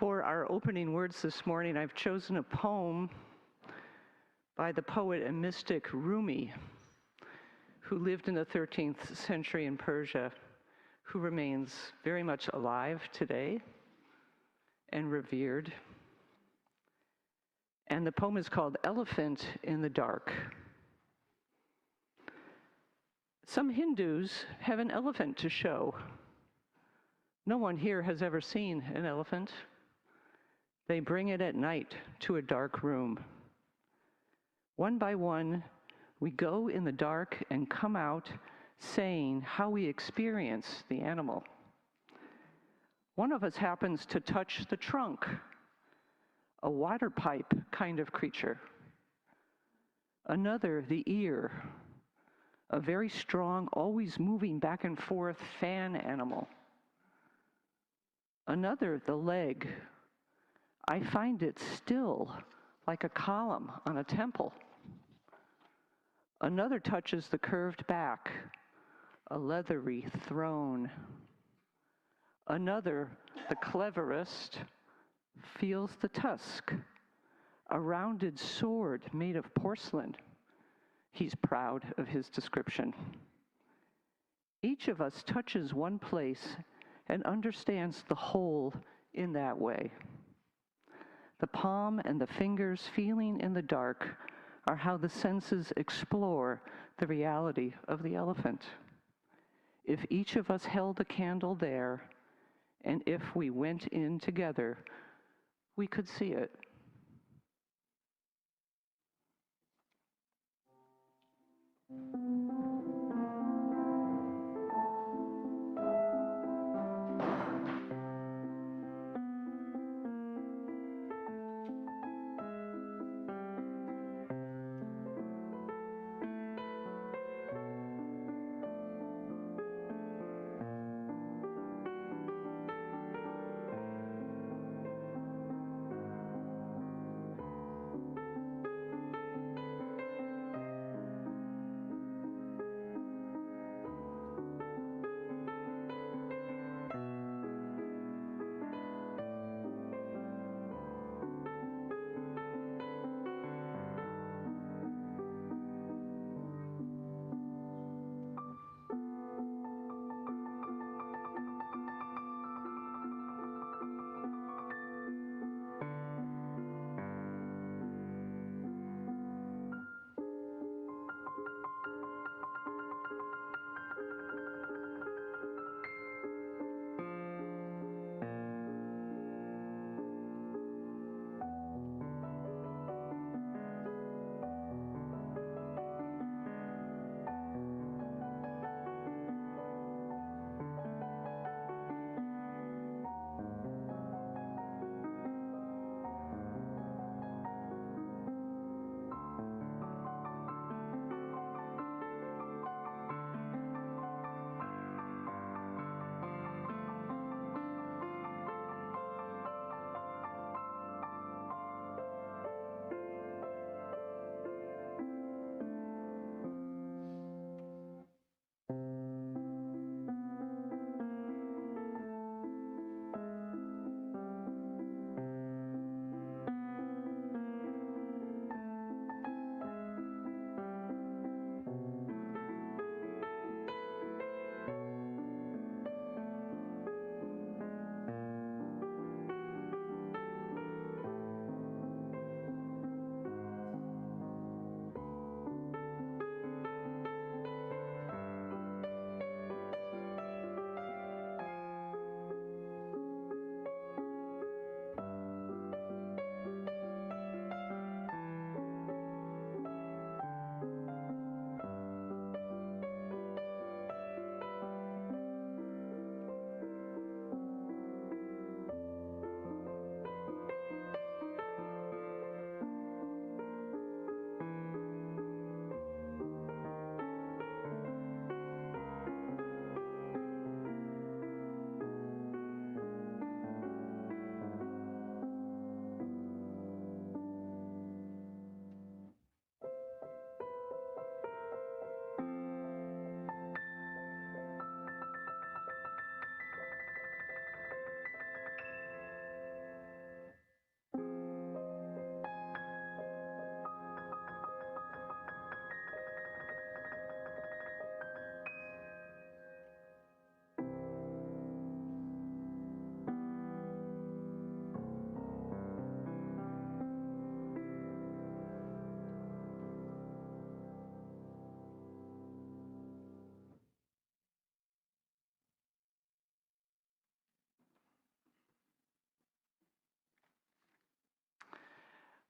For our opening words this morning, I've chosen a poem by the poet and mystic Rumi, who lived in the 13th century in Persia, who remains very much alive today and revered. And the poem is called Elephant in the Dark. Some Hindus have an elephant to show. No one here has ever seen an elephant. They bring it at night to a dark room. One by one, we go in the dark and come out saying how we experience the animal. One of us happens to touch the trunk, a water pipe kind of creature. Another, the ear, a very strong, always moving back and forth fan animal. Another, the leg. I find it still, like a column on a temple. Another touches the curved back, a leathery throne. Another, the cleverest, feels the tusk, a rounded sword made of porcelain. He's proud of his description. Each of us touches one place and understands the whole in that way. The palm and the fingers feeling in the dark are how the senses explore the reality of the elephant. If each of us held a candle there, and if we went in together, we could see it.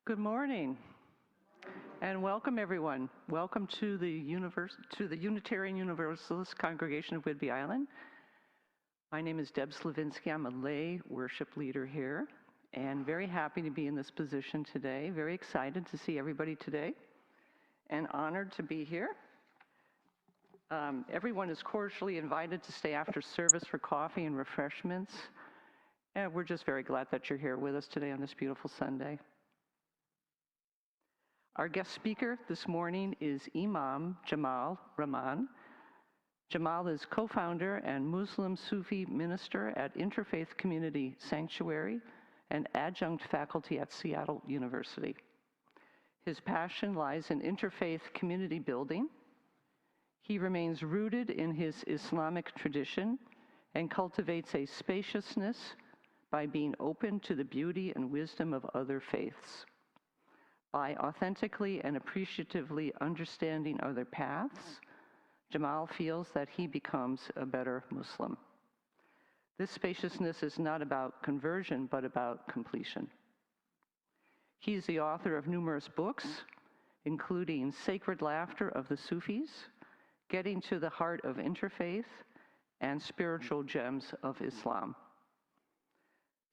Good morning, and welcome everyone. Welcome to the Unitarian Universalist Congregation of Whidbey Island. My name is Deb Slivinsky. I'm a lay worship leader here, and very happy to be in this position today. Very excited to see everybody today, and honored to be here. Everyone is cordially invited to stay after service for coffee and refreshments, and we're just very glad that you're here with us today on this beautiful Sunday. Our guest speaker this morning is Imam Jamal Rahman. Jamal is co-founder and Muslim Sufi minister at Interfaith Community Sanctuary and adjunct faculty at Seattle University. His passion lies in interfaith community building. He remains rooted in his Islamic tradition and cultivates a spaciousness by being open to the beauty and wisdom of other faiths. By authentically and appreciatively understanding other paths, Jamal feels that he becomes a better Muslim. This spaciousness is not about conversion, but about completion. He's the author of numerous books, including Sacred Laughter of the Sufis, Getting to the Heart of Interfaith, and Spiritual Gems of Islam.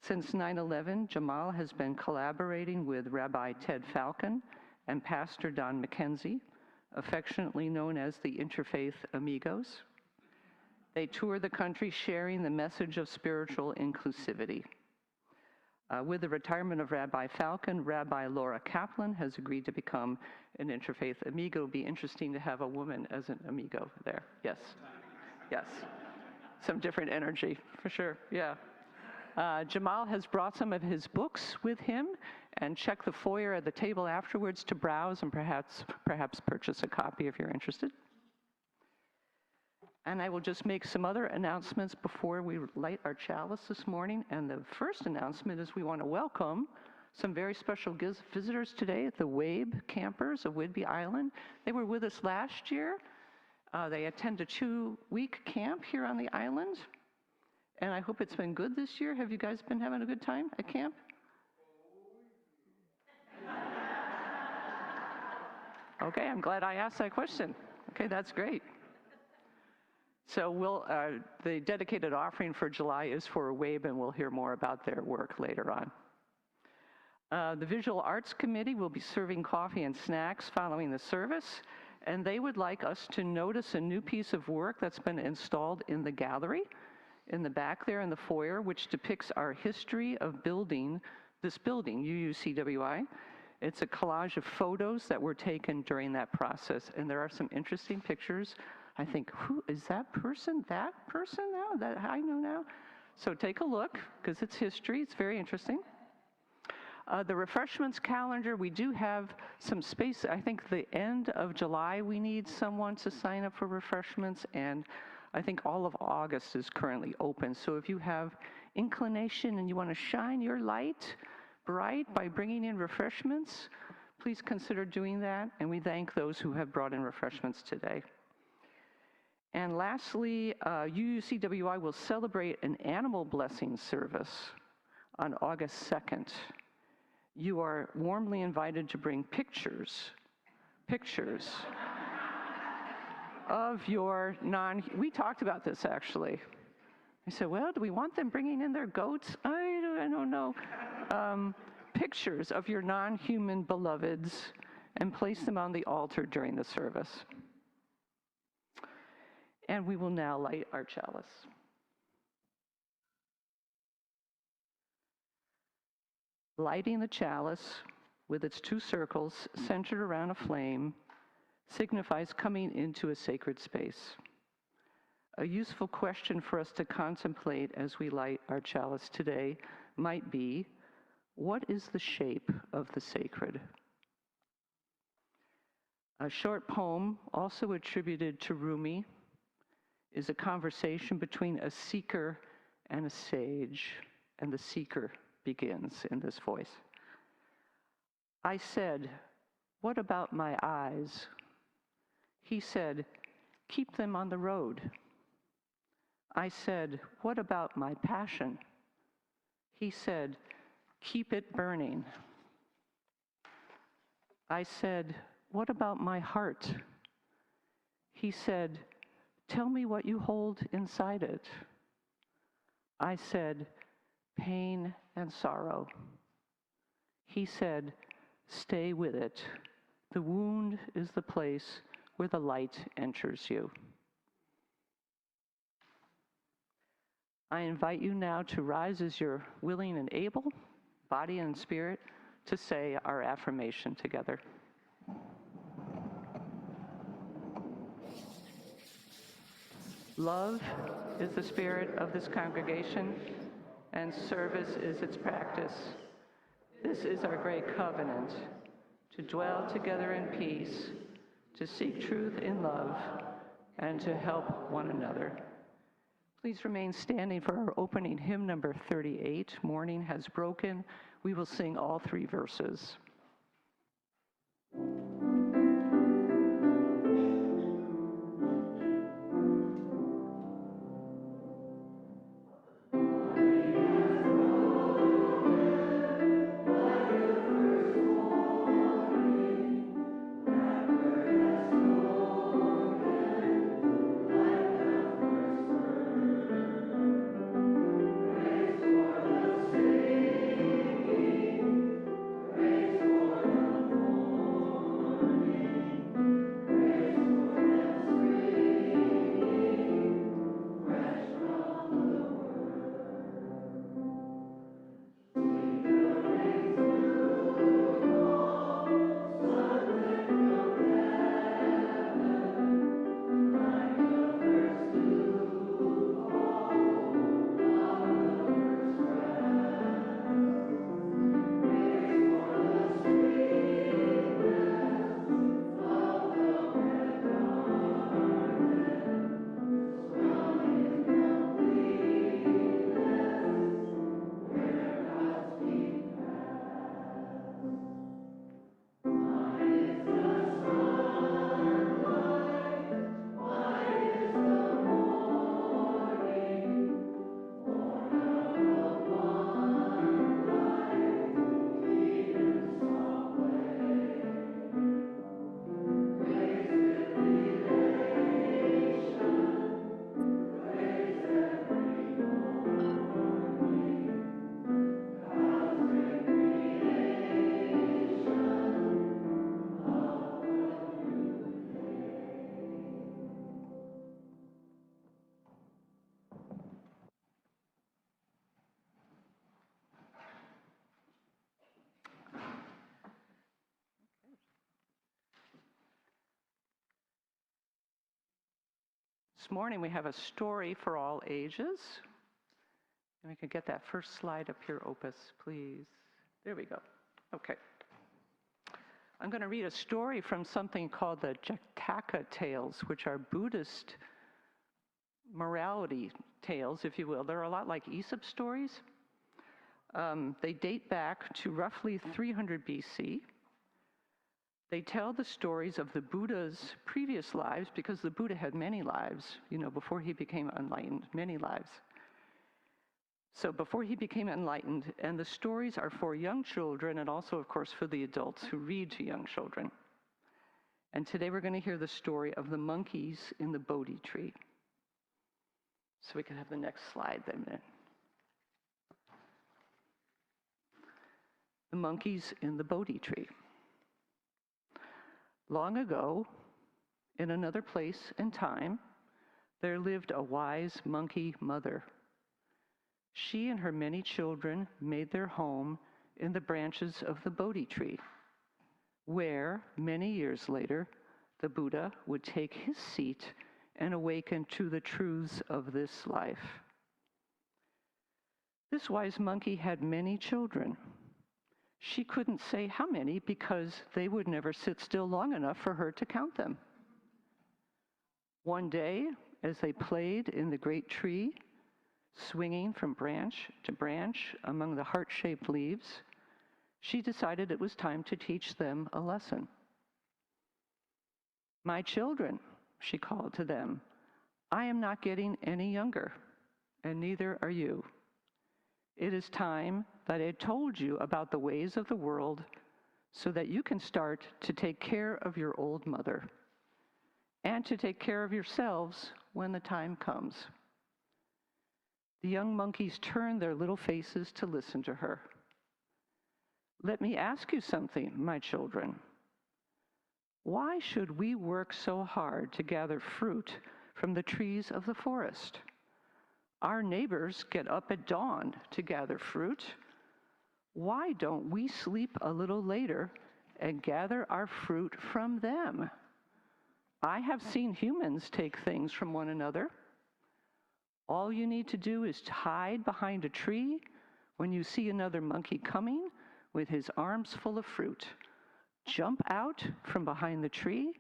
Since 9/11, Jamal has been collaborating with Rabbi Ted Falcon and Pastor Don McKenzie, affectionately known as the Interfaith Amigos. They tour the country sharing the message of spiritual inclusivity. With the retirement of Rabbi Falcon, Rabbi Laura Kaplan has agreed to become an Interfaith Amigo. It would be interesting to have a woman as an amigo there. Yes. Yes. Some different energy, for sure. Yeah. Jamal has brought some of his books with him, and check the foyer at the table afterwards to browse and perhaps purchase a copy if you're interested. And I will just make some other announcements before we light our chalice this morning. And the first announcement is we want to welcome some very special visitors today at the Wabe campers of Whidbey Island. They were with us last year. They attend a 2-week camp here on the island. And I hope it's been good this year. Have you guys been having a good time at camp? Okay, I'm glad I asked that question. Okay, that's great. So the dedicated offering for July is for Wabe, and we'll hear more about their work later on. The Visual Arts Committee will be serving coffee and snacks following the service, and they would like us to notice a new piece of work that's been installed in the gallery in the back there in the foyer, which depicts our history of building this building, UUCWI. It's a collage of photos that were taken during that process, and there are some interesting pictures. I think, who is that person now, that I know now? So take a look, because it's history. It's very interesting. The refreshments calendar, we do have some space. I think the end of July, we need someone to sign up for refreshments, and I think all of August is currently open. So if you have inclination and you want to shine your light bright by bringing in refreshments, please consider doing that. And we thank those who have brought in refreshments today. And lastly, UUCWI will celebrate an animal blessing service on August 2nd. You are warmly invited to bring pictures of your we talked about this actually. I said, well, do we want them bringing in their goats? I don't know. Pictures of your non-human beloveds and place them on the altar during the service. And we will now light our chalice. Lighting the chalice with its 2 circles centered around a flame signifies coming into a sacred space. A useful question for us to contemplate as we light our chalice today might be, what is the shape of the sacred? A short poem, also attributed to Rumi, is a conversation between a seeker and a sage, and the seeker begins in this voice. I said, what about my eyes? He said, keep them on the road. I said, what about my passion? He said, keep it burning. I said, "What about my heart?" He said, "Tell me what you hold inside it." I said, "Pain and sorrow." He said, "Stay with it. The wound is the place where the light enters you." I invite you now to rise as you're willing and able, body and spirit, to say our affirmation together. Love is the spirit of this congregation, and service is its practice. This is our great covenant, to dwell together in peace, to seek truth in love, and to help one another. Please remain standing for our opening hymn number 38, Morning Has Broken. We will sing all 3 verses. This morning we have a story for all ages. And we can get that first slide up here, Opus, please. There we go. Okay. I'm going to read a story from something called the Jataka tales, which are Buddhist morality tales, if you will. They're a lot like Aesop stories. They date back to roughly 300 BC. They tell the stories of the Buddha's previous lives, because the Buddha had many lives, before he became enlightened, many lives. So before he became enlightened, and the stories are for young children and also, of course, for the adults who read to young children. And today we're going to hear the story of the monkeys in the Bodhi tree. So we can have the next slide then. The monkeys in the Bodhi tree. Long ago, in another place and time, there lived a wise monkey mother. She and her many children made their home in the branches of the Bodhi tree, where, many years later, the Buddha would take his seat and awaken to the truths of this life. This wise monkey had many children. She couldn't say how many because they would never sit still long enough for her to count them. One day, as they played in the great tree, swinging from branch to branch among the heart-shaped leaves, she decided it was time to teach them a lesson. "My children," she called to them, "I am not getting any younger, and neither are you. It is time that I told you about the ways of the world so that you can start to take care of your old mother and to take care of yourselves when the time comes. The young monkeys turned their little faces to listen to her. Let me ask you something, my children. Why should we work so hard to gather fruit from the trees of the forest? Our neighbors get up at dawn to gather fruit. Why don't we sleep a little later and gather our fruit from them? I have seen humans take things from one another. All you need to do is to hide behind a tree when you see another monkey coming with his arms full of fruit. Jump out from behind the tree,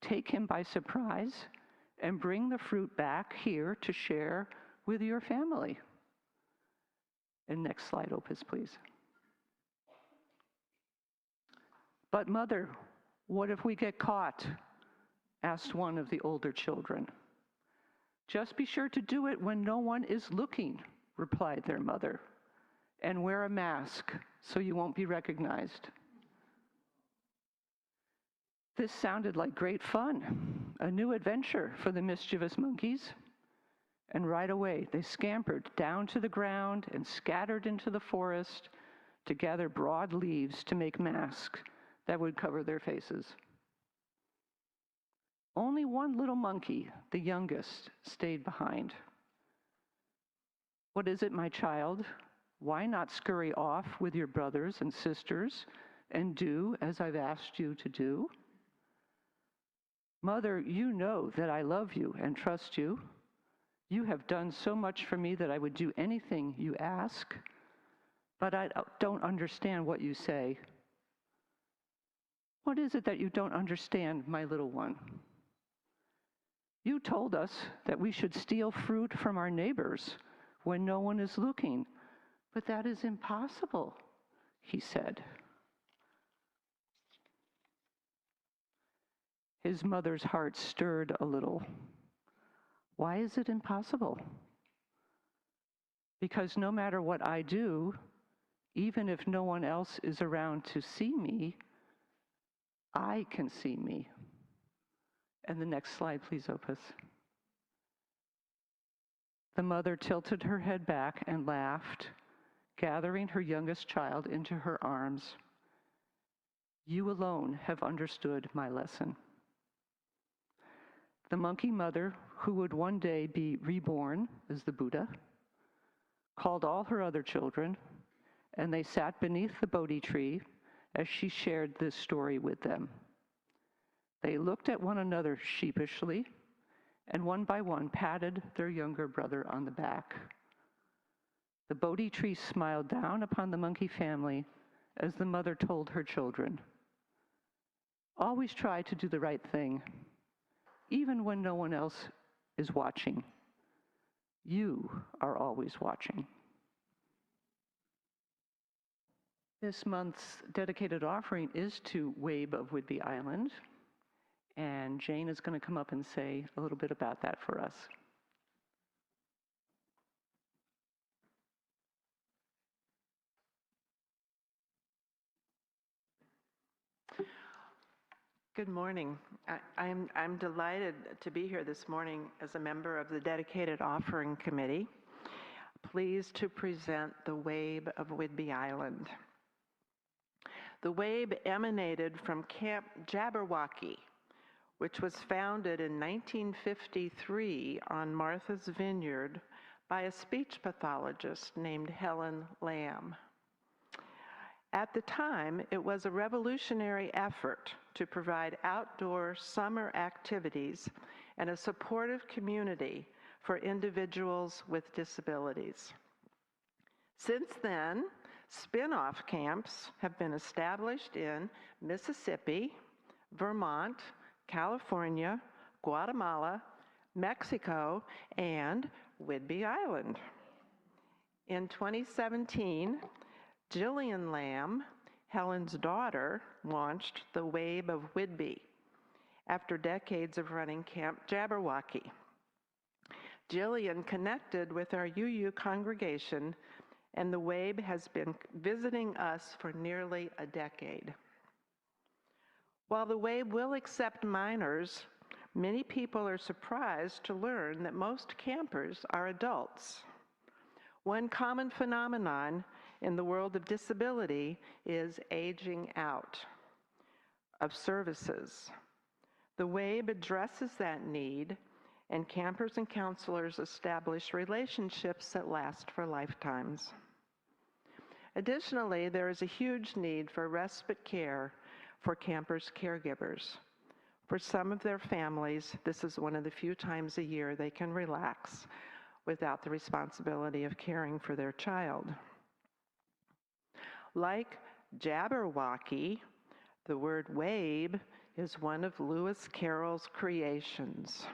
take him by surprise, and bring the fruit back here to share with your family. And next slide, Opus, please. But mother, what if we get caught? Asked one of the older children. Just be sure to do it when no one is looking, replied their mother, and wear a mask so you won't be recognized. This sounded like great fun, a new adventure for the mischievous monkeys. And right away, they scampered down to the ground and scattered into the forest to gather broad leaves to make masks that would cover their faces. Only one little monkey, the youngest, stayed behind. What is it, my child? Why not scurry off with your brothers and sisters and do as I've asked you to do? Mother, you know that I love you and trust you. You have done so much for me that I would do anything you ask, but I don't understand what you say. What is it that you don't understand, my little one? You told us that we should steal fruit from our neighbors when no one is looking, but that is impossible, he said. His mother's heart stirred a little. Why is it impossible? Because no matter what I do, even if no one else is around to see me, I can see me. And the next slide, please, Opus. The mother tilted her head back and laughed, gathering her youngest child into her arms. You alone have understood my lesson. The monkey mother, who would one day be reborn as the Buddha, called all her other children, and they sat beneath the Bodhi tree as she shared this story with them. They looked at one another sheepishly, and one by one patted their younger brother on the back. The Bodhi tree smiled down upon the monkey family as the mother told her children, always try to do the right thing, even when no one else is watching. You are always watching. This month's dedicated offering is to Wabe of Whidbey Island, and Jane is going to come up and say a little bit about that for us. Good morning. I'm delighted to be here this morning as a member of the Dedicated Offering Committee, pleased to present the Wabe of Whidbey Island. The Wabe emanated from Camp Jabberwocky, which was founded in 1953 on Martha's Vineyard by a speech pathologist named Helen Lamb. At the time, it was a revolutionary effort to provide outdoor summer activities and a supportive community for individuals with disabilities. Since then, spin-off camps have been established in Mississippi, Vermont, California, Guatemala, Mexico, and Whidbey Island. In 2017, Jillian Lamb, Helen's daughter, launched the Wabe of Whidbey after decades of running Camp Jabberwocky. Jillian connected with our UU congregation, and the Wabe has been visiting us for nearly a decade. While the WAVE will accept minors, many people are surprised to learn that most campers are adults. One common phenomenon in the world of disability is aging out of services. The WAVE addresses that need, and campers and counselors establish relationships that last for lifetimes. Additionally, there is a huge need for respite care for campers' caregivers. For some of their families, this is one of the few times a year they can relax without the responsibility of caring for their child. Like Jabberwocky, the word wabe is one of Lewis Carroll's creations.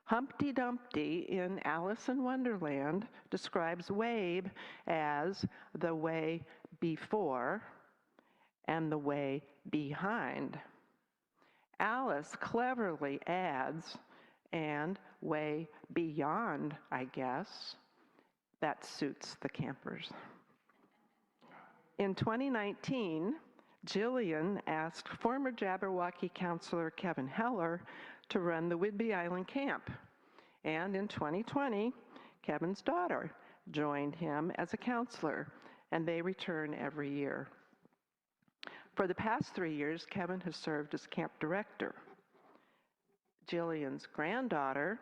Humpty Dumpty in Alice in Wonderland describes wabe as the way before and the way behind. Alice cleverly adds, and way beyond, I guess. That suits the campers. In 2019, Jillian asked former Jabberwocky counselor Kevin Heller to run the Whidbey Island camp. And in 2020, Kevin's daughter joined him as a counselor, and they return every year. For the past 3 years, Kevin has served as camp director. Jillian's granddaughter,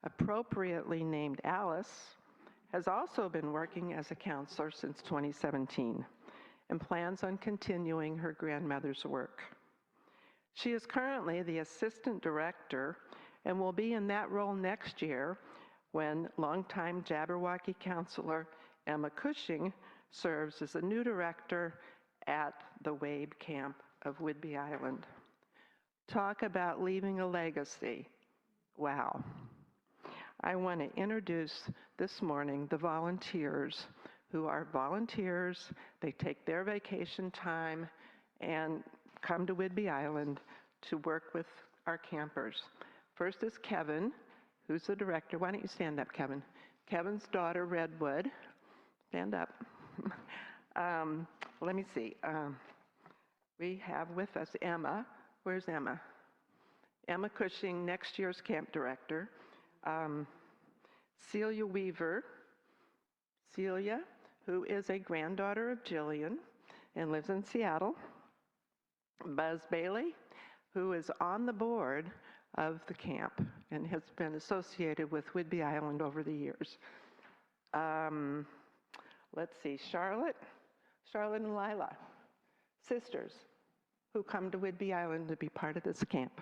appropriately named Alice, has also been working as a counselor since 2017 and plans on continuing her grandmother's work. She is currently the assistant director and will be in that role next year when longtime Jabberwocky counselor Emma Cushing serves as the new director at the WABE camp of Whidbey Island. Talk about leaving a legacy. Wow. I want to introduce this morning the volunteers who are volunteers. They take their vacation time and come to Whidbey Island to work with our campers. First is Kevin, who's the director. Why don't you stand up, Kevin? Kevin's daughter, Redwood. Stand up. Let me see. We have with us Emma. Where's Emma? Emma Cushing, next year's camp director. Celia Weaver. Celia, who is a granddaughter of Jillian and lives in Seattle. Buzz Bailey, who is on the board of the camp and has been associated with Whidbey Island over the years. Let's see, Charlotte and Lila, sisters who come to Whidbey Island to be part of this camp.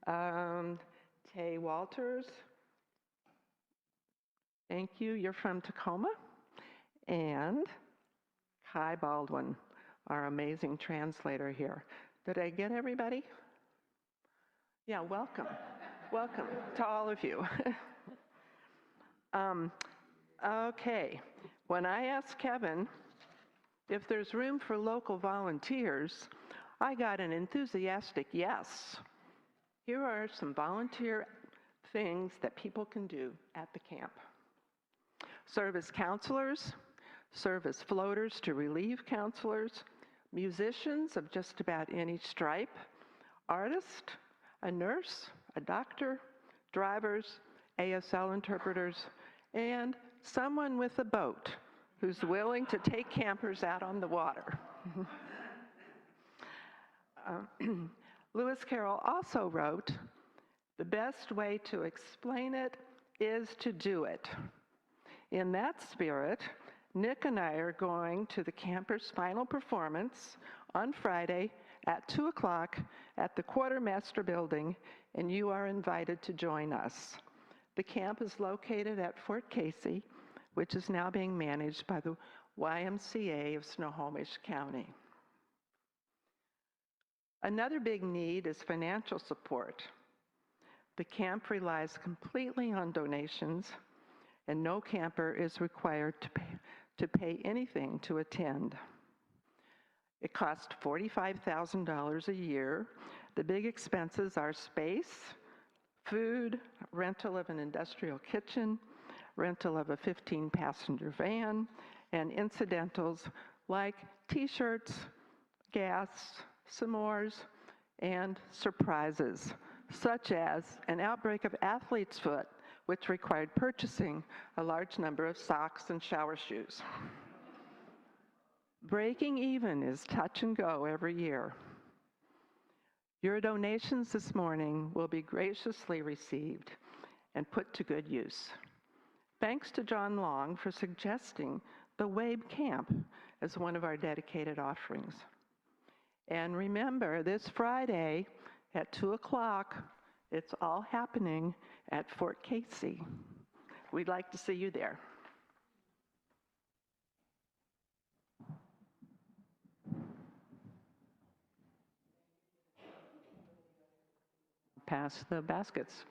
Tay Walters, thank you, you're from Tacoma. And Kai Baldwin, our amazing translator here. Did I get everybody? Yeah, welcome. Welcome to all of you. Okay, when I asked Kevin if there's room for local volunteers, I got an enthusiastic yes. Here are some volunteer things that people can do at the camp. Serve as counselors, serve as floaters to relieve counselors, musicians of just about any stripe, artist, a nurse, a doctor, drivers, ASL interpreters, and someone with a boat who's willing to take campers out on the water. Lewis Carroll also wrote, "The best way to explain it is to do it." In that spirit, Nick and I are going to the camper's final performance on Friday at 2 o'clock at the Quartermaster Building, and you are invited to join us. The camp is located at Fort Casey, which is now being managed by the YMCA of Snohomish County. Another big need is financial support. The camp relies completely on donations, and no camper is required to pay anything to attend. It costs $45,000 a year. The big expenses are space, food, rental of an industrial kitchen, rental of a 15-passenger van, and incidentals like t-shirts, gas, s'mores, and surprises, such as an outbreak of athlete's foot, which required purchasing a large number of socks and shower shoes. Breaking even is touch and go every year. Your donations this morning will be graciously received and put to good use. Thanks to John Long for suggesting the Wabe Camp as one of our dedicated offerings. And remember, this Friday at 2 o'clock, it's all happening at Fort Casey. We'd like to see you there. Pass the baskets.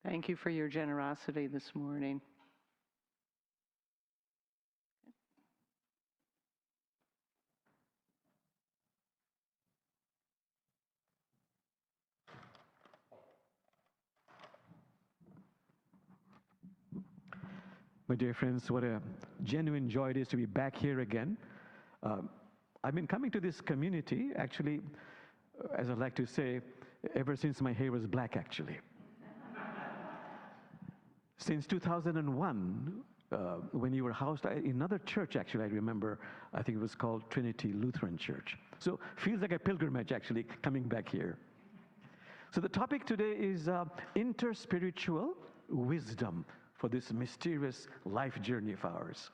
Thank you for your generosity this morning. My dear friends, what a genuine joy it is to be back here again. I've been coming to this community, actually, as I like to say, ever since my hair was black, actually. Since 2001, when you were housed in another church, actually, I remember, I think it was called Trinity Lutheran Church. So feels like a pilgrimage, actually, coming back here. So the topic today is interspiritual wisdom for this mysterious life journey of ours.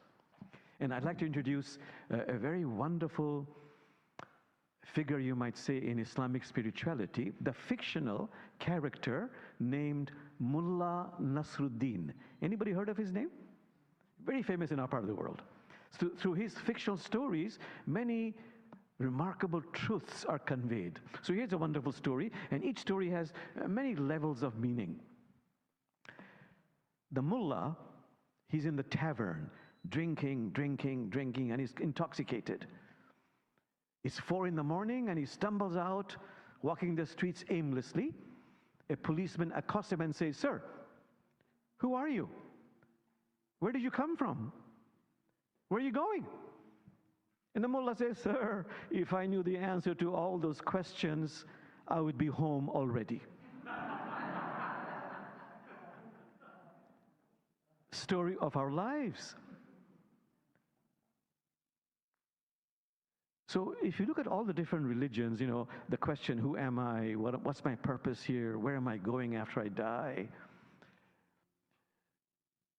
And I'd like to introduce a very wonderful figure, you might say, in Islamic spirituality, the fictional character named Mullah Nasruddin. Anybody heard of his name? Very famous in our part of the world. So, through his fictional stories, many remarkable truths are conveyed. So here's a wonderful story, and each story has many levels of meaning. The mullah, he's in the tavern, drinking, and he's intoxicated. It's 4 in the morning, and he stumbles out, walking the streets aimlessly. A policeman accosts him and says, "Sir, who are you? Where did you come from? Where are you going?" And the mullah says, "Sir, if I knew the answer to all those questions, I would be home already." Story of our lives. So if you look at all the different religions, you know, the question, who am I? What's my purpose here? Where am I going after I die?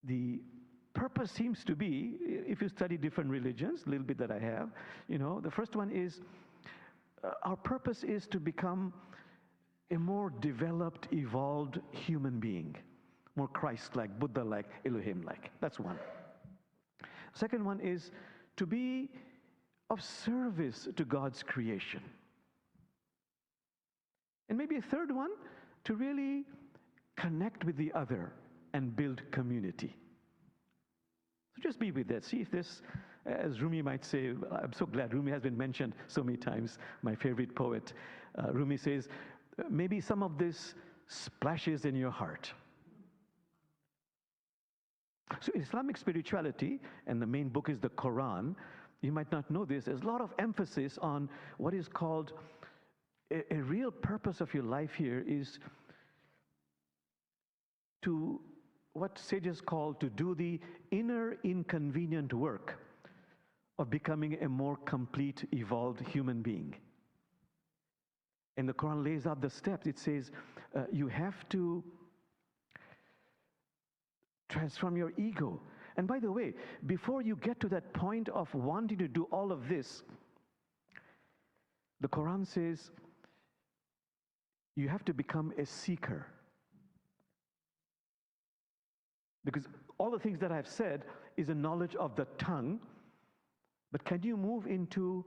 The purpose seems to be, if you study different religions, a little bit that I have, you know, the first one is, our purpose is to become a more developed, evolved human being. More Christ-like, Buddha-like, Elohim-like. That's one. Second one is to be of service to God's creation. And maybe a third one, to really connect with the other, and build community. So just be with that. See if this, as Rumi might say, I'm so glad Rumi has been mentioned so many times, my favorite poet. Rumi says, maybe some of this splashes in your heart. So Islamic spirituality, and the main book is the Quran, you might not know this, there's a lot of emphasis on what is called a real purpose of your life here is to, what sages call, to do the inner inconvenient work of becoming a more complete, evolved human being. And the Quran lays out the steps. It says you have to transform your ego. And by the way, before you get to that point of wanting to do all of this, the Quran says you have to become a seeker. Because all the things that I've said is a knowledge of the tongue, but can you move into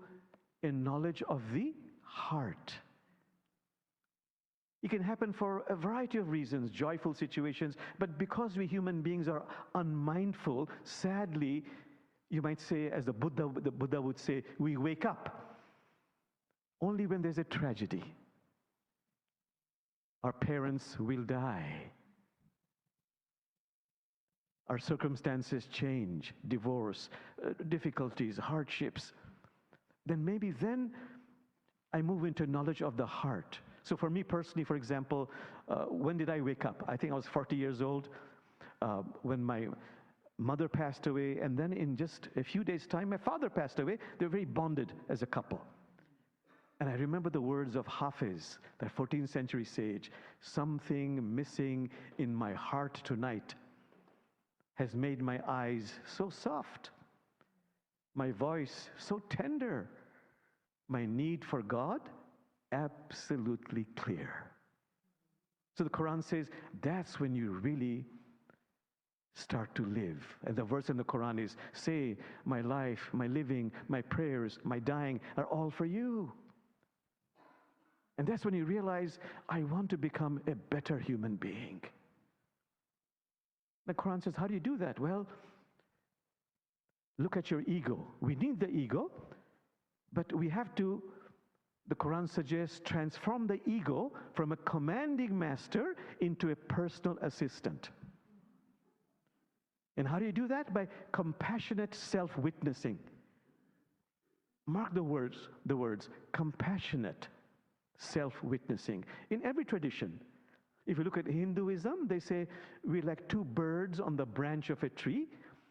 a knowledge of the heart? It can happen for a variety of reasons, joyful situations, but because we human beings are unmindful, sadly, you might say, as the Buddha would say, we wake up only when there's a tragedy. Our parents will die. Our circumstances change, divorce, difficulties, hardships. Then I move into knowledge of the heart. So for me personally, for example, when did I wake up? I think I was 40 years old when my mother passed away, and then in just a few days' time, my father passed away. They were very bonded as a couple. And I remember the words of Hafiz, that 14th century sage, something missing in my heart tonight has made my eyes so soft, my voice so tender, my need for God absolutely clear. So the Quran says that's when you really start to live. And the verse in the Quran is, say, my life, my living, my prayers, my dying are all for you. And that's when you realize, I want to become a better human being. The Quran says, how do you do that? Well, look at your ego. We need the ego, but we have to, the Quran suggests, transform the ego from a commanding master into a personal assistant. And how do you do that? By compassionate self-witnessing. Mark the words, compassionate self-witnessing. In every tradition, if you look at Hinduism, they say we're like two birds on the branch of a tree.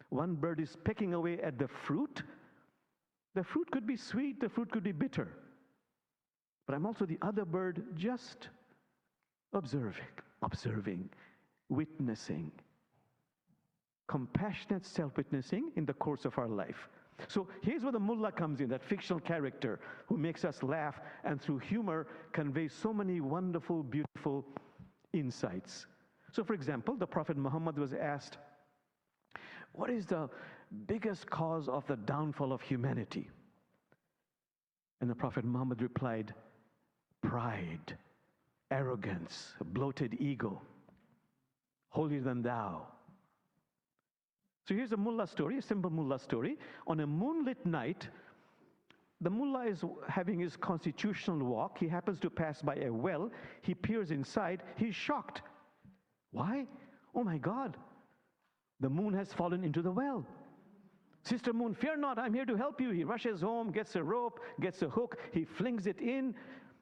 One bird is pecking away at the fruit. The fruit could be sweet, the fruit could be bitter. But I'm also the other bird, just observing, witnessing. Compassionate self-witnessing in the course of our life. So here's where the mullah comes in, that fictional character who makes us laugh and through humor conveys so many wonderful, beautiful insights. So for example, the Prophet Muhammad was asked, what is the biggest cause of the downfall of humanity? And the Prophet Muhammad replied, pride, arrogance, bloated ego, holier than thou. So here's a mullah story, a simple mullah story. On a moonlit night, the mullah is having his constitutional walk. He happens to pass by a well. He peers inside. He's shocked. Why? Oh my God, the moon has fallen into the well. Sister Moon, fear not, I'm here to help you. He rushes home, gets a rope, gets a hook. He flings it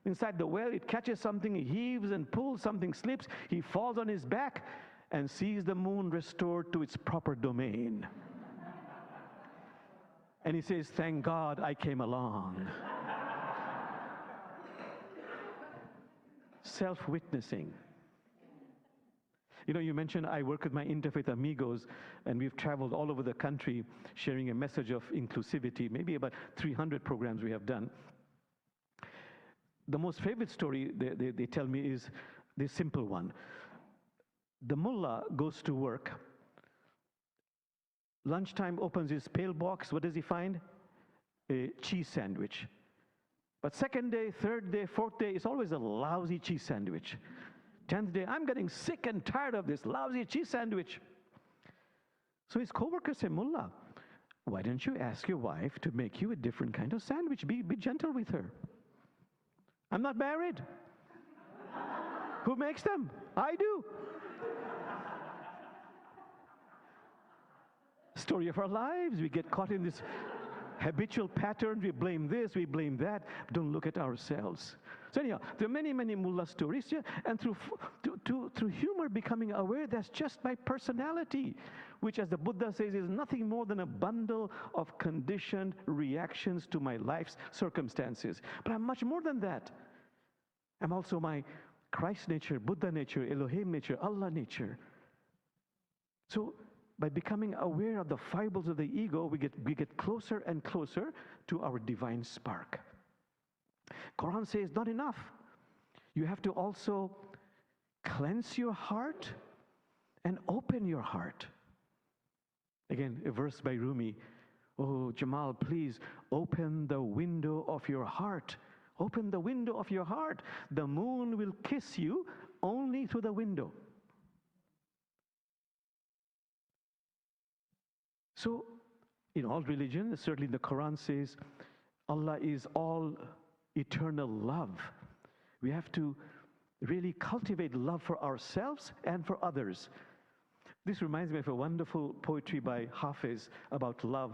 inside the well. It catches something. He heaves and pulls. Something slips. He falls on his back and sees the moon restored to its proper domain. And he says, thank God I came along. Self-witnessing. You know, you mentioned I work with my interfaith amigos, and we've traveled all over the country sharing a message of inclusivity, maybe about 300 programs we have done. The most favorite story they tell me is the simple one. The mullah goes to work. Lunchtime opens his pail box. What does he find? A cheese sandwich. But second day, third day, fourth day, it's always a lousy cheese sandwich. 10th day, I'm getting sick and tired of this lousy cheese sandwich. So his co-worker said, Mullah, why don't you ask your wife to make you a different kind of sandwich? Be gentle with her. I'm not married. Who makes them? I do. Story of our lives. We get caught in this habitual pattern. We blame this, we blame that. Don't look at ourselves. So anyhow, there are many, many mullah stories. Yeah? And through humor, becoming aware that's just my personality, which, as the Buddha says, is nothing more than a bundle of conditioned reactions to my life's circumstances. But I'm much more than that. I'm also my Christ nature, Buddha nature, Elohim nature, Allah nature. So by becoming aware of the fibers of the ego, we get closer and closer to our divine spark. Quran says not enough. You have to also cleanse your heart and open your heart. Again, a verse by Rumi. Oh, Jamal, please open the window of your heart. Open the window of your heart. The moon will kiss you only through the window. So, in all religions, certainly the Quran says, Allah is all eternal love. We have to really cultivate love for ourselves and for others. This reminds me of a wonderful poetry by Hafiz about love.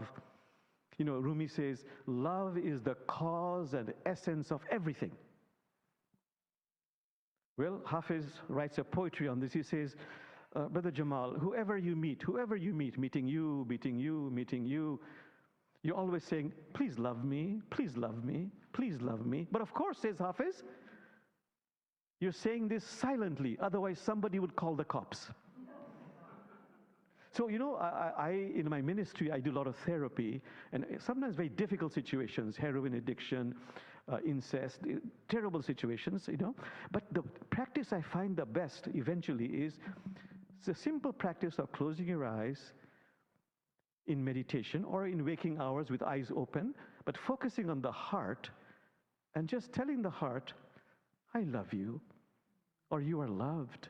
You know, Rumi says, love is the cause and essence of everything. Well, Hafiz writes a poetry on this. He says, Brother Jamal, whoever you meet, meeting you, you're always saying, please love me, please love me, please love me. But of course, says Hafiz, you're saying this silently, otherwise somebody would call the cops. So, you know, I in my ministry, I do a lot of therapy, and sometimes very difficult situations, heroin addiction, incest, terrible situations, you know. But the practice I find the best eventually is the simple practice of closing your eyes in meditation or in waking hours with eyes open, but focusing on the heart and just telling the heart, I love you, or you are loved.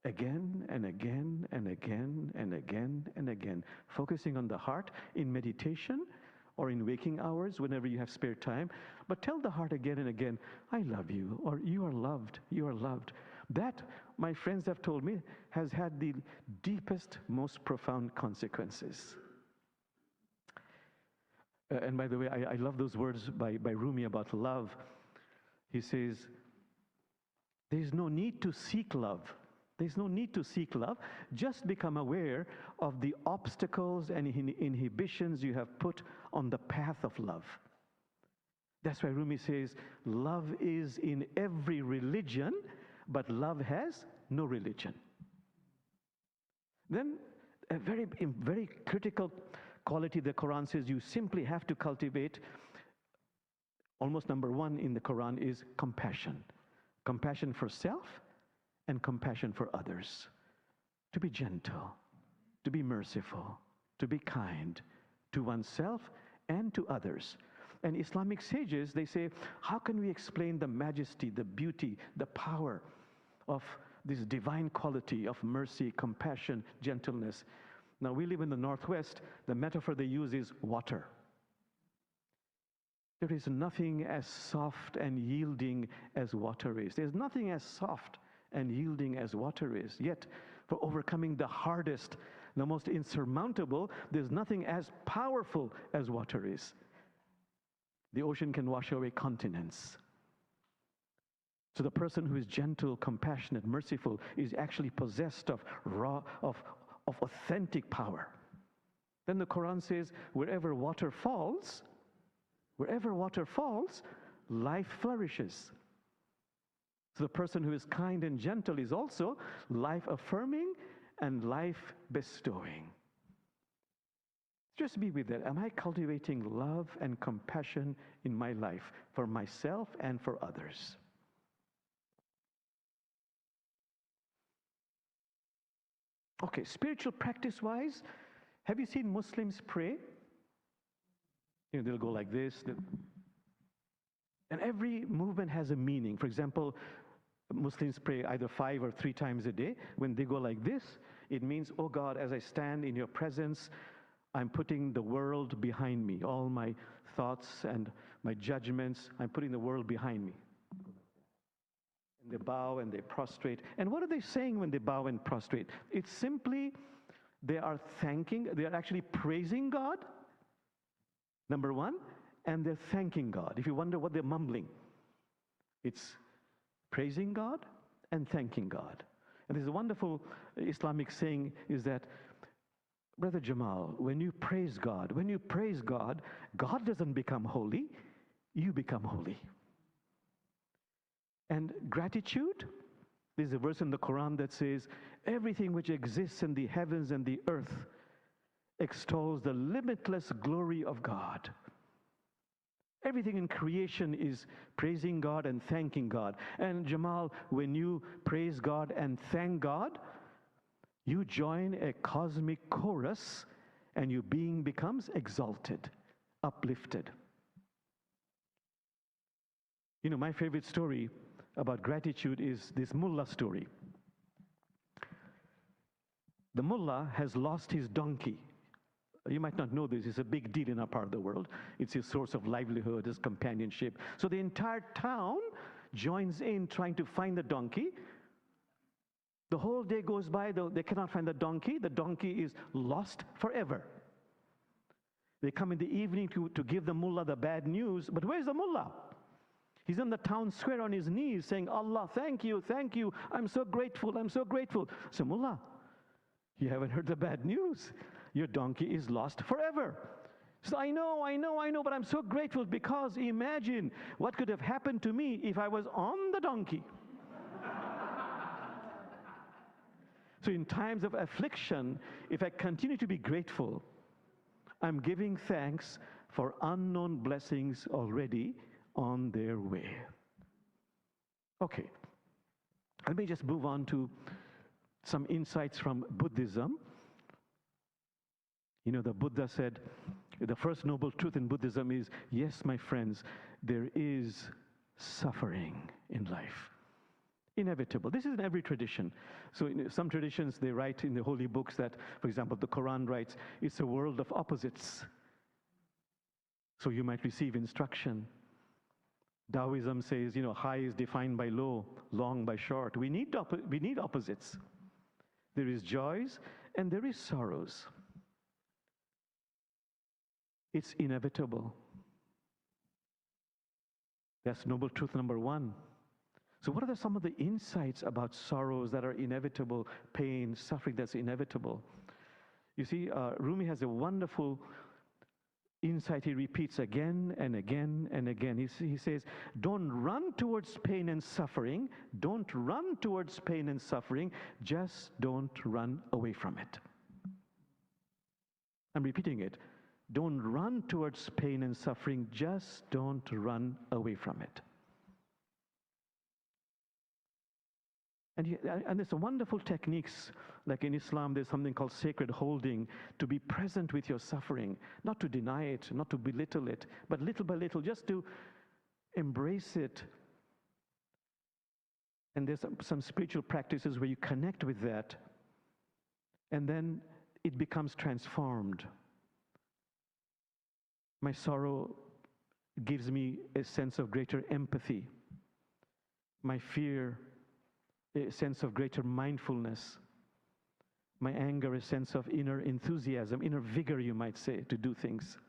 Again and again and again and again and again. Focusing on the heart in meditation or in waking hours whenever you have spare time. But tell the heart again and again, I love you, or you are loved, you are loved. That, my friends have told me, has had the deepest, most profound consequences. And by the way, I love those words by Rumi about love. He says, there is no need to seek love. There's no need to seek love. Just become aware of the obstacles and inhibitions you have put on the path of love. That's why Rumi says, love is in every religion, but love has no religion. Then a very critical quality the Quran says you simply have to cultivate, almost number one in the Quran, is compassion. Compassion for self and compassion for others. To be gentle, to be merciful, to be kind to oneself and to others. And Islamic sages, they say, how can we explain the majesty, the beauty, the power of this divine quality of mercy, compassion, gentleness? Now, we live in the Northwest. The metaphor they use is water. There is nothing as soft and yielding as water is. There's nothing as soft and yielding as water is. Yet, for overcoming the hardest, the most insurmountable, there's nothing as powerful as water is. The ocean can wash away continents. So the person who is gentle, compassionate, merciful is actually possessed of authentic power. Then the Quran says, wherever water falls, life flourishes. So the person who is kind and gentle is also life-affirming and life-bestowing. Just be with that. Am I cultivating love and compassion in my life for myself and for others? Okay, spiritual practice-wise, have you seen Muslims pray? You know, they'll go like this. And every movement has a meaning. For example, Muslims pray either 5 or 3 times a day. When they go like this, it means, oh God, as I stand in your presence, I'm putting the world behind me. All my thoughts and my judgments, I'm putting the world behind me. And they bow and they prostrate. And what are they saying when they bow and prostrate? It's simply they are actually praising God, number one, and they're thanking God. If you wonder what they're mumbling, it's praising God and thanking God. And there's a wonderful Islamic saying is that, Brother Jamal, when you praise God, God doesn't become holy, you become holy. And gratitude, there's a verse in the Quran that says, everything which exists in the heavens and the earth extols the limitless glory of God. Everything in creation is praising God and thanking God. And Jamal, when you praise God and thank God, you join a cosmic chorus and your being becomes exalted, uplifted. You know, my favorite story about gratitude is this mullah story. The mullah has lost his donkey. You might not know this, it's a big deal in our part of the world. It's his source of livelihood, his companionship. So the entire town joins in trying to find the donkey. The whole day goes by, they cannot find the donkey. The donkey is lost forever. They come in the evening to give the mullah the bad news, but where's the mullah? He's in the town square on his knees saying, Allah, thank you, I'm so grateful, I'm so grateful. So mullah, you haven't heard the bad news. Your donkey is lost forever. So I know, but I'm so grateful because imagine what could have happened to me if I was on the donkey. So in times of affliction, if I continue to be grateful, I'm giving thanks for unknown blessings already on their way. Okay, let me just move on to some insights from Buddhism. You know, the Buddha said, the first noble truth in Buddhism is, yes, my friends, there is suffering in life. Inevitable. This is in every tradition. So in some traditions, they write in the holy books that, for example, the Quran writes, it's a world of opposites. So you might receive instruction. Taoism says, you know, high is defined by low, long by short. We need opposites. There is joys and there is sorrows. It's inevitable. That's noble truth number one. So what are some of the insights about sorrows that are inevitable, pain, suffering that's inevitable? You see, Rumi has a wonderful insight he repeats again and again and again. He says, don't run towards pain and suffering. Don't run towards pain and suffering. Just don't run away from it. I'm repeating it. Don't run towards pain and suffering. Just don't run away from it. And there's some wonderful techniques, like in Islam, there's something called sacred holding, to be present with your suffering, not to deny it, not to belittle it, but little by little, just to embrace it. And there's some spiritual practices where you connect with that, and then it becomes transformed. My sorrow gives me a sense of greater empathy. My fear, a sense of greater mindfulness. My anger, a sense of inner enthusiasm, inner vigor, you might say, to do things.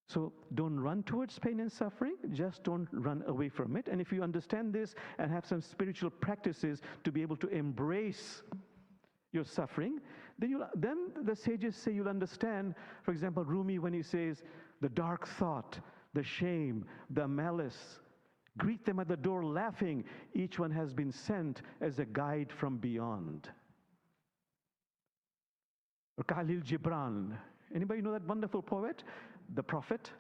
So don't run towards pain and suffering, just don't run away from it. And if you understand this and have some spiritual practices to be able to embrace your suffering, then the sages say you'll understand, for example, Rumi, when he says, the dark thought, the shame, the malice, greet them at the door laughing. Each one has been sent as a guide from beyond. Or Khalil Gibran. Anybody know that wonderful poet? The Prophet.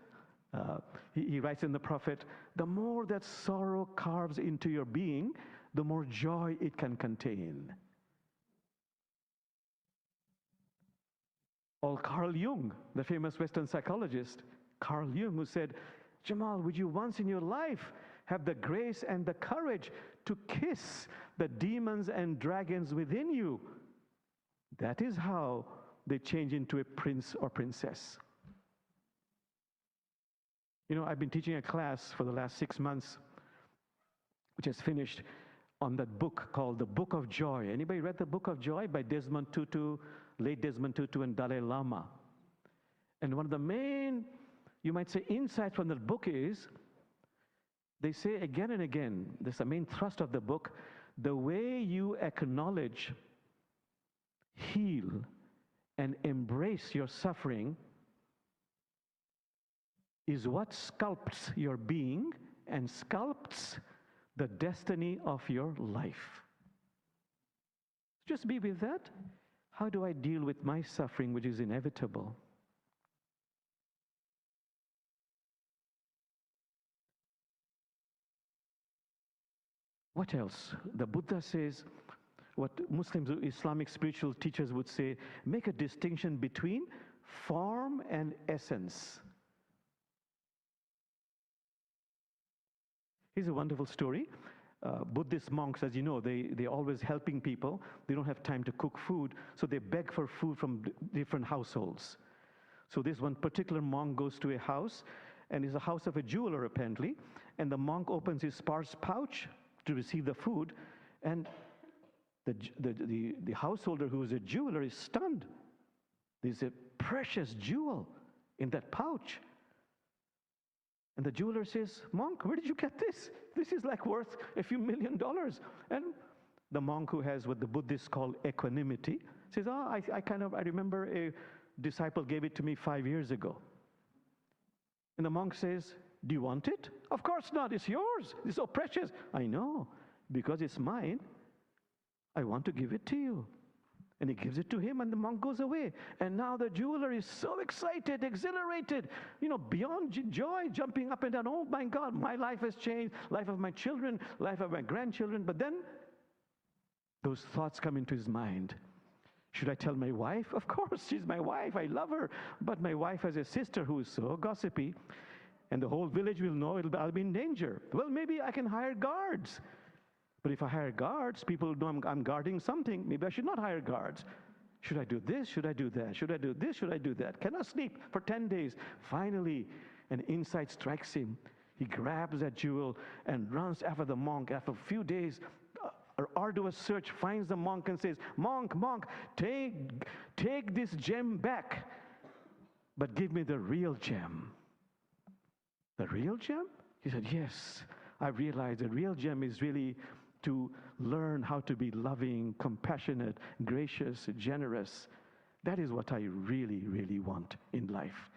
He writes in the Prophet, the more that sorrow carves into your being, the more joy it can contain. Or Carl Jung, the famous Western psychologist, Carl Jung, who said, Jamal, would you once in your life have the grace and the courage to kiss the demons and dragons within you. That is how they change into a prince or princess. You know, I've been teaching a class for the last 6 months, which has finished, on that book called The Book of Joy. Anybody read The Book of Joy by Desmond Tutu, late Desmond Tutu and Dalai Lama? And one of the main, you might say, insights from the book is, they say again and again, this is the main thrust of the book, the way you acknowledge, heal, and embrace your suffering is what sculpts your being and sculpts the destiny of your life. Just be with that. How do I deal with my suffering, which is inevitable? What else? The Buddha says, what Muslims, Islamic spiritual teachers would say, make a distinction between form and essence. Here's a wonderful story. Buddhist monks, as you know, they're always helping people. They don't have time to cook food, so they beg for food from different households. So this one particular monk goes to a house, and it's a house of a jeweler apparently, and the monk opens his sparse pouch to receive the food, and the householder, who is a jeweler, is stunned. There's a precious jewel in that pouch. And the jeweler says, "Monk, where did you get this? This is like worth a few $1 million. And the monk, who has what the Buddhists call equanimity, says, I remember a disciple gave it to me 5 years ago. And the monk says, "Do you want it?" "Of course not, it's yours. It's so precious." "I know, because it's mine, I want to give it to you." And he gives it to him, and the monk goes away. And now the jeweler is so excited, exhilarated, beyond joy, jumping up and down. "Oh my God, my life has changed, life of my children, life of my grandchildren." But then those thoughts come into his mind. Should I tell my wife? Of course, she's my wife, I love her. But my wife has a sister who is so gossipy, and the whole village will know I'll be in danger. Well, maybe I can hire guards. But if I hire guards, people know I'm guarding something. Maybe I should not hire guards. Should I do this? Should I do that? Should I do this? Should I do that? Cannot sleep for 10 days. Finally, an insight strikes him. He grabs that jewel and runs after the monk. After a few days, an arduous search finds the monk and says, monk, take this gem back, but give me the real gem." "The real gem?" He said, "Yes, I realized the real gem is really to learn how to be loving, compassionate, gracious, generous. That is what I really, really want in life."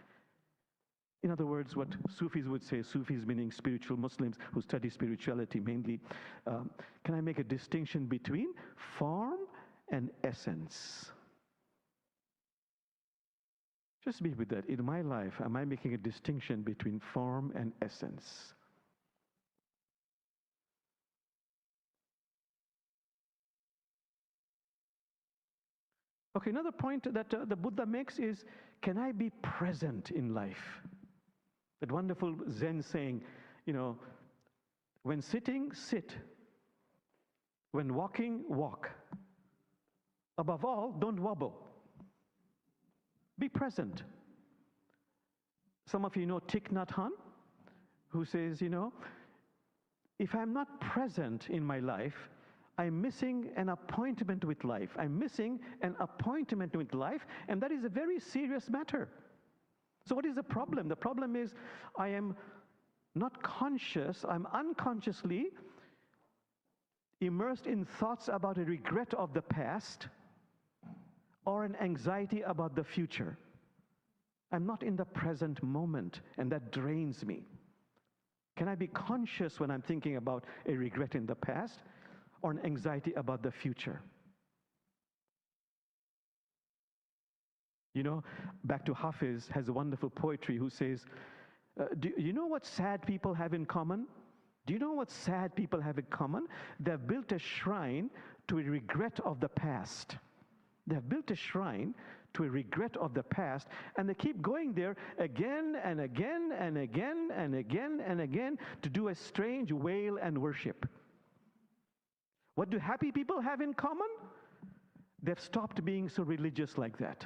In other words, what Sufis would say, Sufis meaning spiritual Muslims who study spirituality mainly, can I make a distinction between form and essence? Just be with that. In my life, am I making a distinction between form and essence? Okay, another point that the Buddha makes is, can I be present in life? That wonderful Zen saying, when sitting, sit. When walking, walk. Above all, don't wobble. Be present. Some of you know Thich Nhat Hanh, who says, if I'm not present in my life, I'm missing an appointment with life. I'm missing an appointment with life, and that is a very serious matter. So what is the problem? The problem is I am not conscious, I'm unconsciously immersed in thoughts about a regret of the past or an anxiety about the future. I'm not in the present moment, and that drains me. Can I be conscious when I'm thinking about a regret in the past or an anxiety about the future? Back to Hafiz, has a wonderful poetry who says, do you know what sad people have in common? Do you know what sad people have in common? They've built a shrine to a regret of the past. They've built a shrine to a regret of the past, and they keep going there again and again and again and again and again to do a strange wail and worship. What do happy people have in common? They've stopped being so religious like that.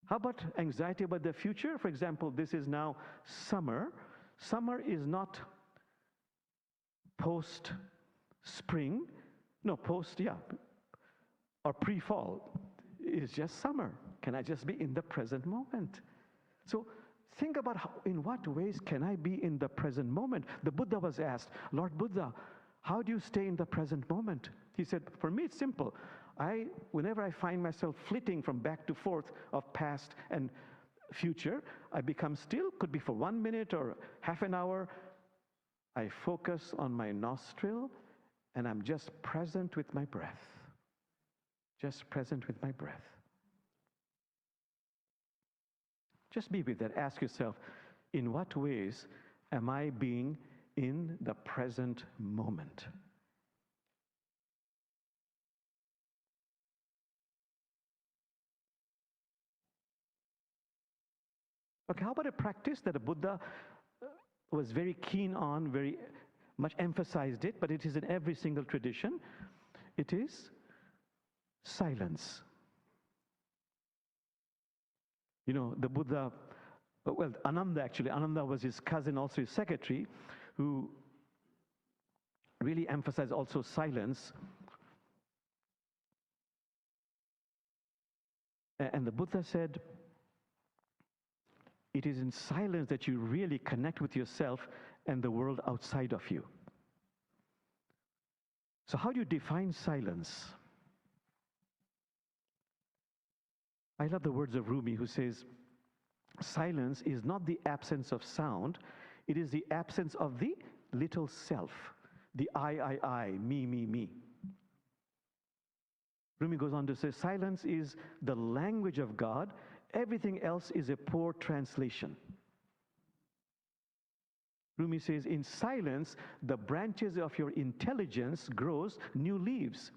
How about anxiety about the future? For example, this is now summer. Summer is not post-spring, no, or pre-fall. It's just summer. Can I just be in the present moment? So think about in what ways can I be in the present moment? The Buddha was asked, Lord Buddha, how do you stay in the present moment? He said, for me it's simple. Whenever I find myself flitting from back to forth of past and future, I become still, could be for 1 minute or half an hour. I focus on my nostril and I'm just present with my breath. Just present with my breath. Just be with that. Ask yourself, in what ways am I being in the present moment? Okay, how about a practice that the Buddha was very keen on, very much emphasized it, but it is in every single tradition. It is silence. You know, the Buddha, well, Ananda was his cousin, also his secretary, who really emphasized also silence. And the Buddha said, it is in silence that you really connect with yourself and the world outside of you. So how do you define silence? I love the words of Rumi, who says, silence is not the absence of sound, it is the absence of the little self, the I, me, me. Rumi goes on to say, silence is the language of God, everything else is a poor translation. Rumi says, in silence, the branches of your intelligence grows new leaves.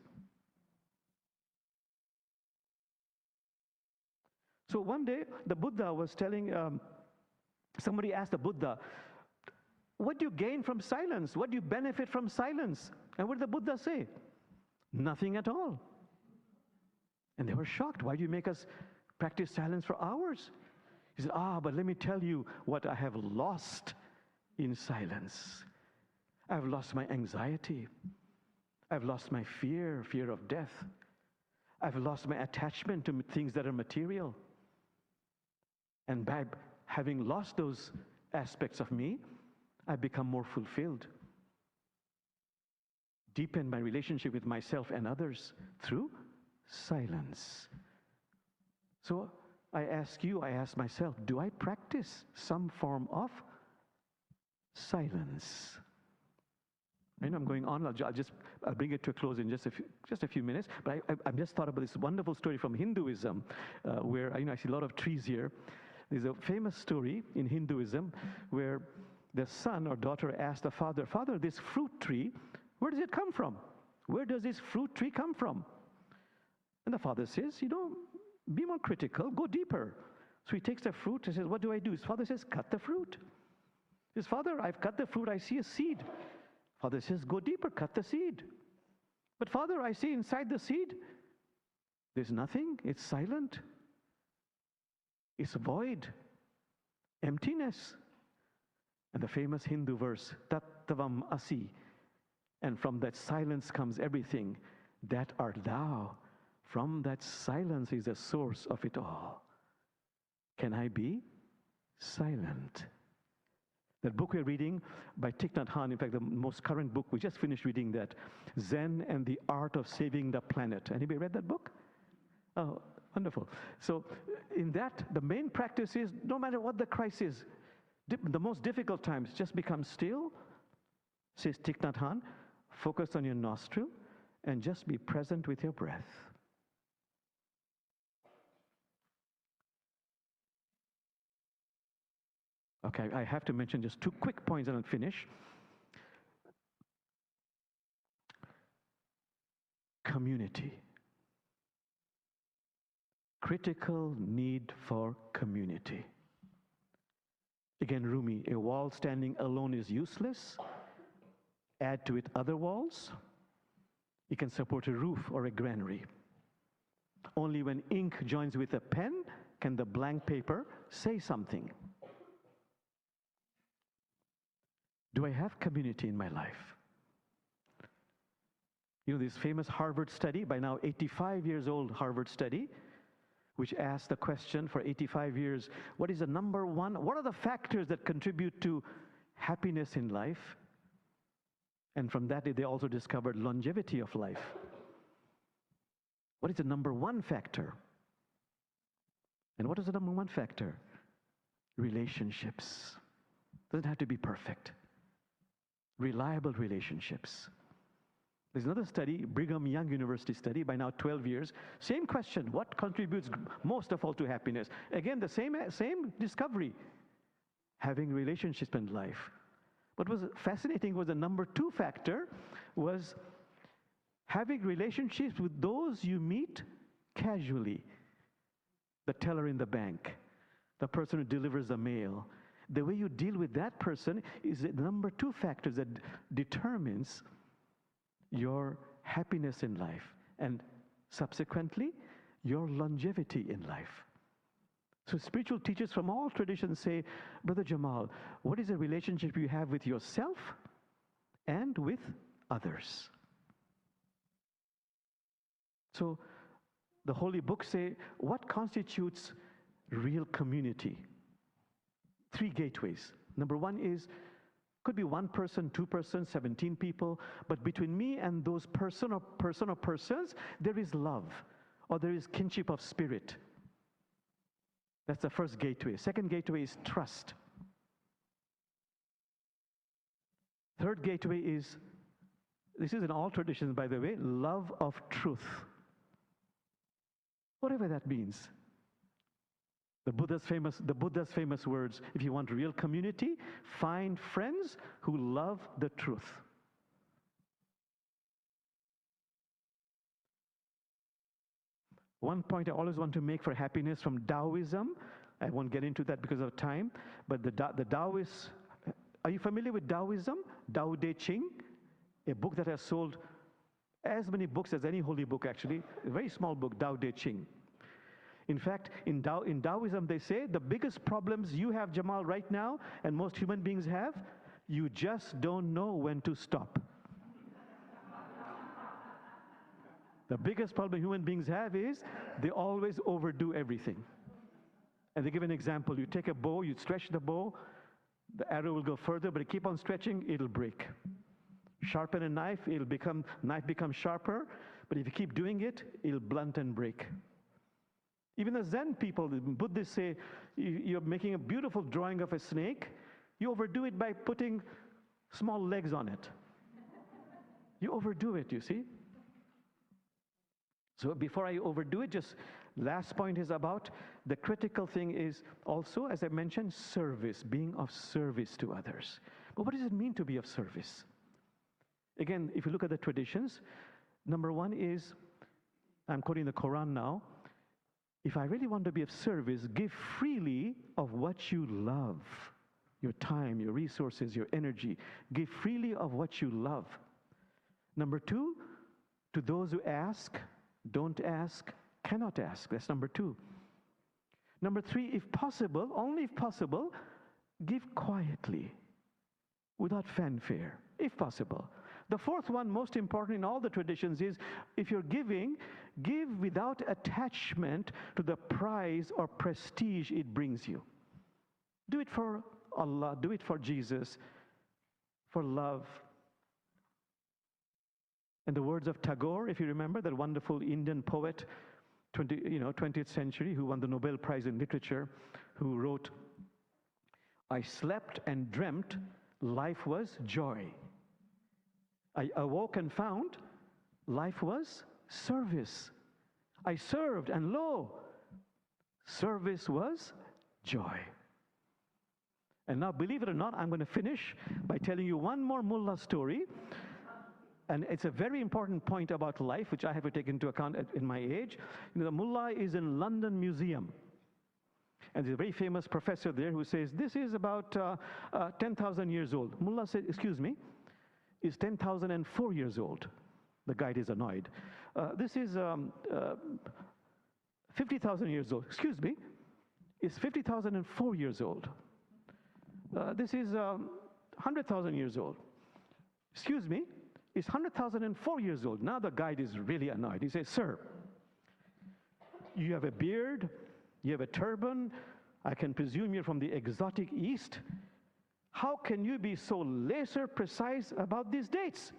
So one day, the Buddha was telling, somebody asked the Buddha, what do you gain from silence? What do you benefit from silence? And what did the Buddha say? Nothing at all. And they were shocked. Why do you make us practice silence for hours? He said, but let me tell you what I have lost in silence. I've lost my anxiety. I've lost my fear of death. I've lost my attachment to things that are material. And by having lost those aspects of me, I've become more fulfilled. Deepen my relationship with myself and others through silence. So I ask myself, do I practice some form of silence? I know I'm going on. I'll bring it to a close in just a few minutes. But I just thought about this wonderful story from Hinduism, where I see a lot of trees here. There's a famous story in Hinduism where the son or daughter asked the father, "Father, this fruit tree, where does it come from? Where does this fruit tree come from?" And the father says, be more critical, go deeper. So he takes the fruit and says, "What do I do?" His father says, "Cut the fruit." He says, "Father, I've cut the fruit, I see a seed." Father says, "Go deeper, cut the seed." "But Father, I see inside the seed, there's nothing, it's silent. It's void, emptiness." And the famous Hindu verse, "Tattvam asi," and from that silence comes everything, that art thou. From that silence is the source of it all. Can I be silent? That book we're reading by Thich Nhat Hanh, in fact, the most current book, we just finished reading that, Zen and the Art of Saving the Planet. Anybody read that book? Oh, wonderful. So in that, the main practice is, no matter what the crisis, the most difficult times, just become still, says Thich Nhat Hanh, focus on your nostril, and just be present with your breath. Okay, I have to mention just 2 quick points and I'll finish. Community. critical need for community. Again, Rumi, a wall standing alone is useless. Add to it other walls. It can support a roof or a granary. Only when ink joins with a pen can the blank paper say something. Do I have community in my life? You know, this famous Harvard study, by now 85 years old Harvard study, which asked the question for 85 years, what is the number one, what are the factors that contribute to happiness in life? And from that, they also discovered longevity of life. What is the number one factor? And what is the number one factor? Relationships. Doesn't have to be perfect. Reliable relationships. There's another study, Brigham Young University study, by now 12 years. Same question, what contributes most of all to happiness? Again, the same discovery, having relationships in life. What was fascinating was the number two factor was having relationships with those you meet casually. The teller in the bank, the person who delivers the mail. The way you deal with that person is the number two factor that determines your happiness in life and subsequently your longevity in life. So spiritual teachers from all traditions say, Brother Jamal, what is the relationship you have with yourself and with others? So the holy books say, what constitutes real community? 3 gateways. Number one is, could be one person, 2 persons, 17 people, but between me and those person or persons, there is love, or there is kinship of spirit. That's the first gateway. Second gateway is trust. Third gateway is, this is in all traditions by the way, love of truth. Whatever that means. The Buddha's famous words, if you want real community, find friends who love the truth. One point I always want to make for happiness from Taoism, I won't get into that because of time, but the Taoists, are you familiar with Taoism? Tao Te Ching, a book that has sold as many books as any holy book actually, a very small book, Tao Te Ching. In fact, in Taoism they say the biggest problems you have, Jamal, right now, and most human beings have, you just don't know when to stop. The biggest problem human beings have is they always overdo everything. And they give an example. You take a bow, you stretch the bow, the arrow will go further, but you keep on stretching, it'll break. Sharpen a knife, knife becomes sharper, but if you keep doing it, it'll blunt and break. Even the Zen people, the Buddhists say, you're making a beautiful drawing of a snake, you overdo it by putting small legs on it. You overdo it, you see. So before I overdo it, just last point is about the critical thing is also, as I mentioned, service, being of service to others. But what does it mean to be of service? Again, if you look at the traditions, number one is, I'm quoting the Quran now, if I really want to be of service, give freely of what you love. Your time, your resources, your energy. Give freely of what you love. Number two, to those who ask, don't ask, cannot ask. That's number two. Number three, if possible, only if possible, give quietly, without fanfare, if possible. The fourth one, most important in all the traditions, is if you're giving, give without attachment to the prize or prestige it brings you. Do it for Allah, do it for Jesus, for love. And the words of Tagore, if you remember, that wonderful Indian poet, 20th century, who won the Nobel Prize in Literature, who wrote, I slept and dreamt life was joy. I awoke and found life was service. I served and lo, service was joy. And now, believe it or not, I'm going to finish by telling you one more mullah story. and it's a very important point about life, which I have to take into account in my age. The mullah is in London Museum. And there's a very famous professor there who says, this is about 10,000 years old. Mullah said, excuse me, is 10,004 years old. The guide is annoyed. This is 50,000 years old. Excuse me, is 50,004 years old. This is 100,000 years old. Excuse me, is 100,004 years old. Now the guide is really annoyed. He says, sir, you have a beard, you have a turban, I can presume you're from the exotic East. How can you be so laser precise about these dates?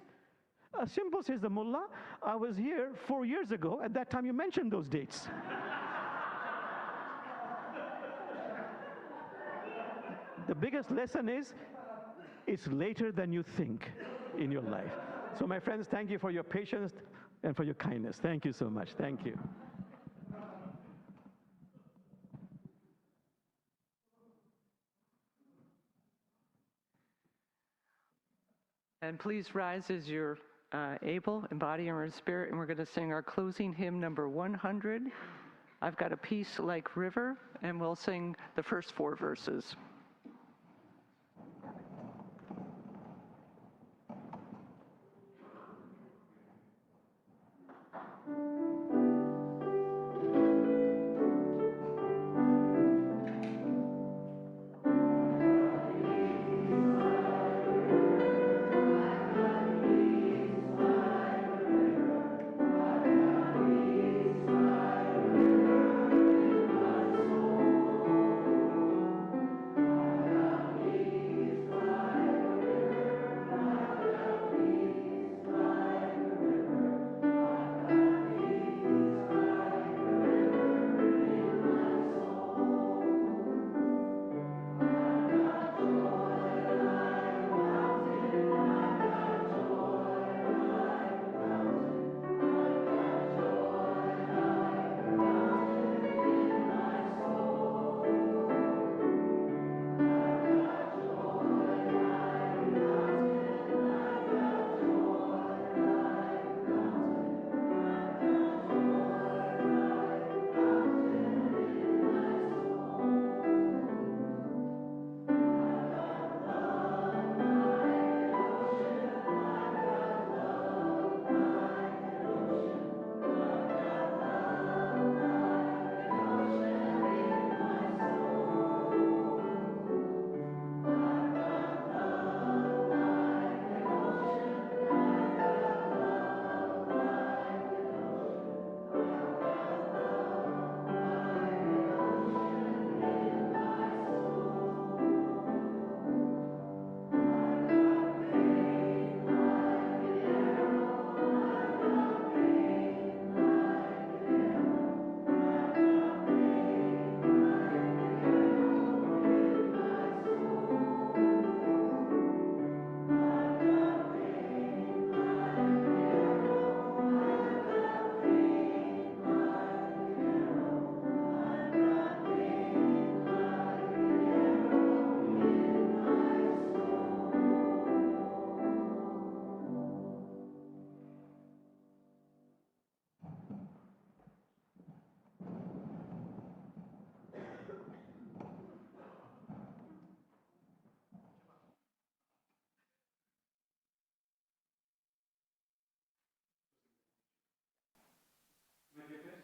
Simple, says the mullah. I was here 4 years ago. At that time, you mentioned those dates. The biggest lesson is, it's later than you think in your life. So my friends, thank you for your patience and for your kindness. Thank you so much. Thank you. And please rise as you're able, in body and in spirit, and we're going to sing our closing hymn number 100. I've got a peace like river, and we'll sing the first 4 verses.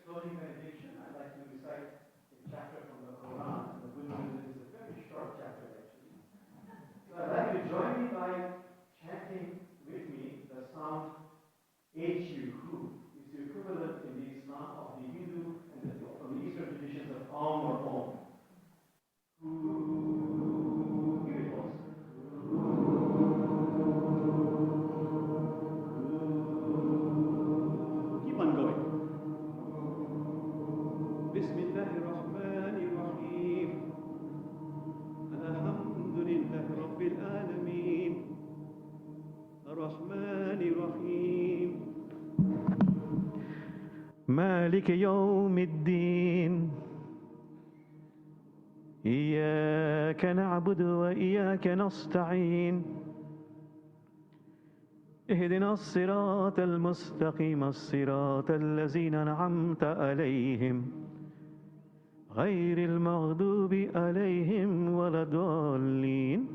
Closing benediction, I'd like to recite a chapter from the Quran. The Buddhism is a very short chapter, actually. So I'd like you to join me by chanting with me the sound H-U, who is the equivalent in the Islam of the Hindu and from the Eastern traditions of Om or Om. Who, here it goes. Keep on going. بسم الله الرحمن الرحيم الحمد لله رب العالمين الرحمن الرحيم مالك يوم الدين إياك نعبد وإياك نستعين اهدنا الصراط المستقيم الصراط الذين أنعمت عليهم غير المغضوب عليهم ولا الضالين